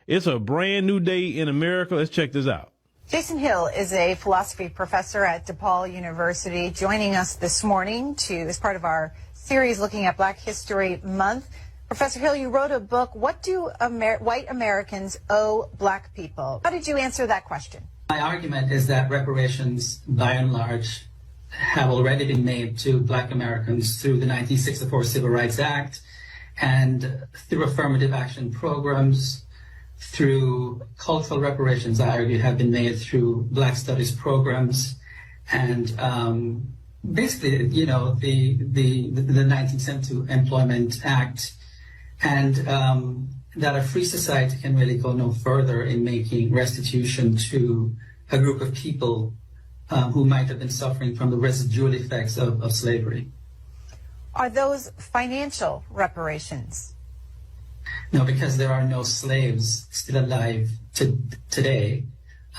It's a brand new day in America. Let's check this out. Jason Hill is a philosophy professor at DePaul University, joining us this morning as part of our series looking at Black History Month. Professor Hill, you wrote a book, What Do White Americans Owe Black People? How did you answer that question? My argument is that reparations, by and large, have already been made to Black Americans through the 1964 Civil Rights Act and through affirmative action programs, through cultural reparations, I argue, have been made through Black Studies programs, and basically, you know, the 1972 Employment Act, and that a free society can really go no further in making restitution to a group of people who might have been suffering from the residual effects of slavery. Are those financial reparations? No, because there are no slaves still alive today.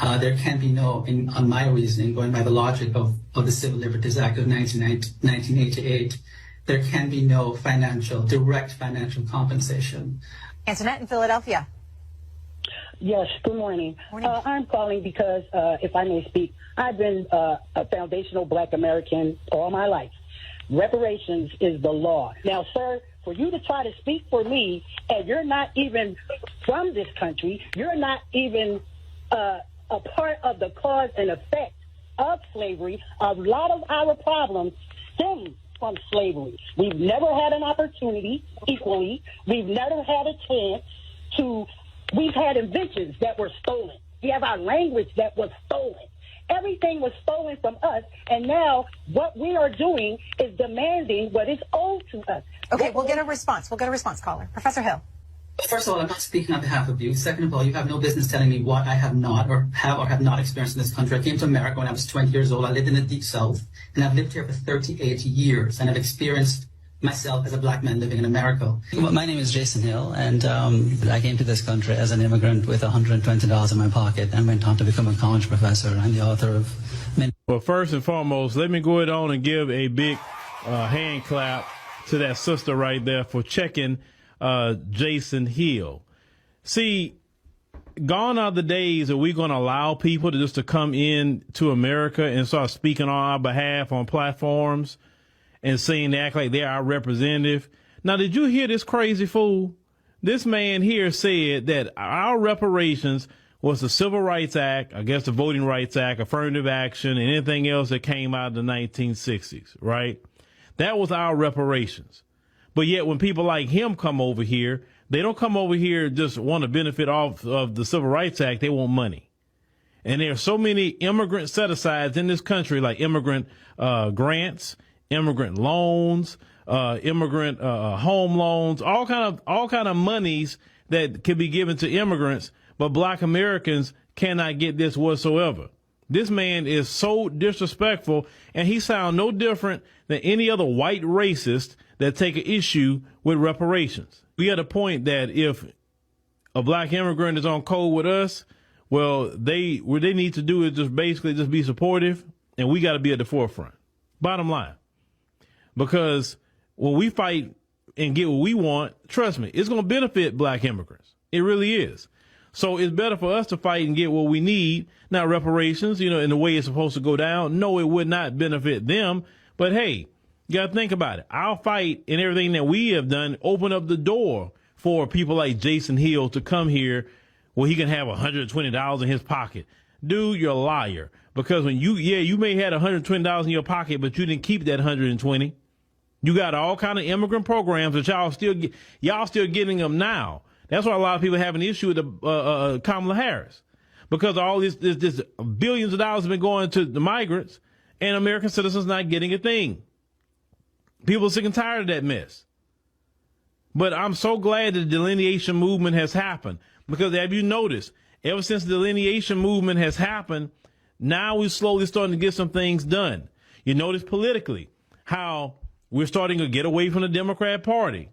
There can be no, on my reasoning, going by the logic of the Civil Liberties Act of 1988, there can be no direct financial compensation. Antoinette in Philadelphia. Yes, good morning. I'm calling because, if I may speak, I've been a foundational Black American all my life. Reparations is the law. Now, sir, for you to try to speak for me, and you're not even from this country, you're not even a part of the cause and effect of slavery. A lot of our problems stem from slavery. We've never had an opportunity equally. We've never had a chance to. We've had inventions that were stolen. We have our language that was stolen. Everything was stolen from us, and now what we are doing is demanding what is owed to us. Okay, we'll get a response. Caller. Professor Hill. First of all, I'm not speaking on behalf of you. Second of all, you have no business telling me what I have not or have not experienced in this country. I came to America when I was 20 years old. I lived in the Deep South, and I've lived here for 38 years, and I've experienced myself as a Black man living in America. My name is Jason Hill, and I came to this country as an immigrant with $120 in my pocket and went on to become a college professor and the author of many. Well, first and foremost, let me go ahead on and give a big hand clap to that sister right there for checking Jason Hill. See, gone are the days that we're going to allow people to come in to America and start speaking on our behalf on platforms and saying they act like they're our representative. Now, did you hear this crazy fool? This man here said that our reparations was the Civil Rights Act, I guess the Voting Rights Act, affirmative action, and anything else that came out of the 1960s, right? That was our reparations. But yet when people like him come over here, they don't come over here just want to benefit off of the Civil Rights Act. They want money. And there are so many immigrant set-asides in this country, like immigrant grants, immigrant loans, immigrant home loans, all kind of monies that could be given to immigrants, but Black Americans cannot get this whatsoever. This man is so disrespectful, and he sounds no different than any other white racist that take an issue with reparations. We at a point that if a Black immigrant is on code with us, well, what they need to do is just be supportive, and we got to be at the forefront. Bottom line. Because when we fight and get what we want, trust me, it's going to benefit Black immigrants. It really is. So it's better for us to fight and get what we need. Now, reparations, in the way it's supposed to go down, no, it would not benefit them. But hey, you got to think about it. Our fight and everything that we have done open up the door for people like Jason Hill to come here where he can have $120 in his pocket. Dude, you're a liar. Because when you may have $120 in your pocket, but you didn't keep that $120. You got all kind of immigrant programs that y'all still getting them now. That's why a lot of people have an issue with Kamala Harris, because all this billions of dollars have been going to the migrants and American citizens not getting a thing. People are sick and tired of that mess. But I'm so glad the delineation movement has happened, because have you noticed, ever since the delineation movement has happened, now we're slowly starting to get some things done. You notice politically how we're starting to get away from the Democrat Party.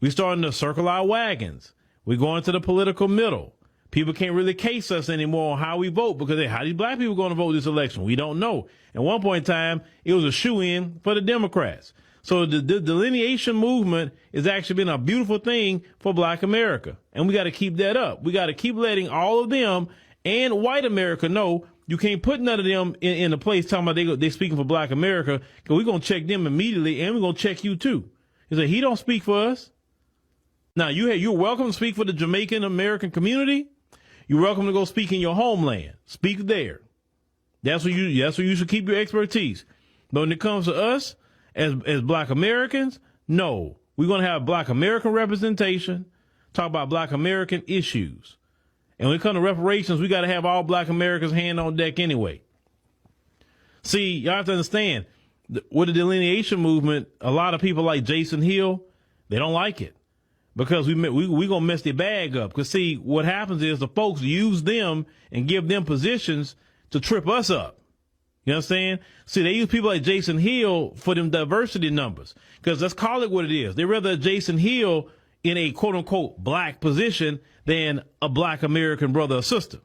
We're starting to circle our wagons. We're going to the political middle. People can't really case us anymore on how we vote, because how these Black people going to vote this election? We don't know. At one point in time, it was a shoo-in for the Democrats. So the delineation movement has actually been a beautiful thing for Black America. And we got to keep that up. We got to keep letting all of them and white America know you can't put none of them in a place talking about they speaking for Black America, because we're going to check them immediately, and we're going to check you too. He said, he don't speak for us. Now, you're welcome to speak for the Jamaican American community. You're welcome to go speak in your homeland. Speak there. That's where you should keep your expertise. But when it comes to us as Black Americans, no. We're going to have Black American representation, talk about Black American issues. And when it comes to reparations, we got to have all Black Americans hand on deck anyway. See, y'all have to understand, with the delineation movement, a lot of people like Jason Hill, they don't like it because we going to mess their bag up. Because, see, what happens is the folks use them and give them positions to trip us up. You know what I'm saying? See, they use people like Jason Hill for them diversity numbers. Because let's call it what it is. They rather Jason Hill in a quote-unquote Black position than a Black American brother or sister.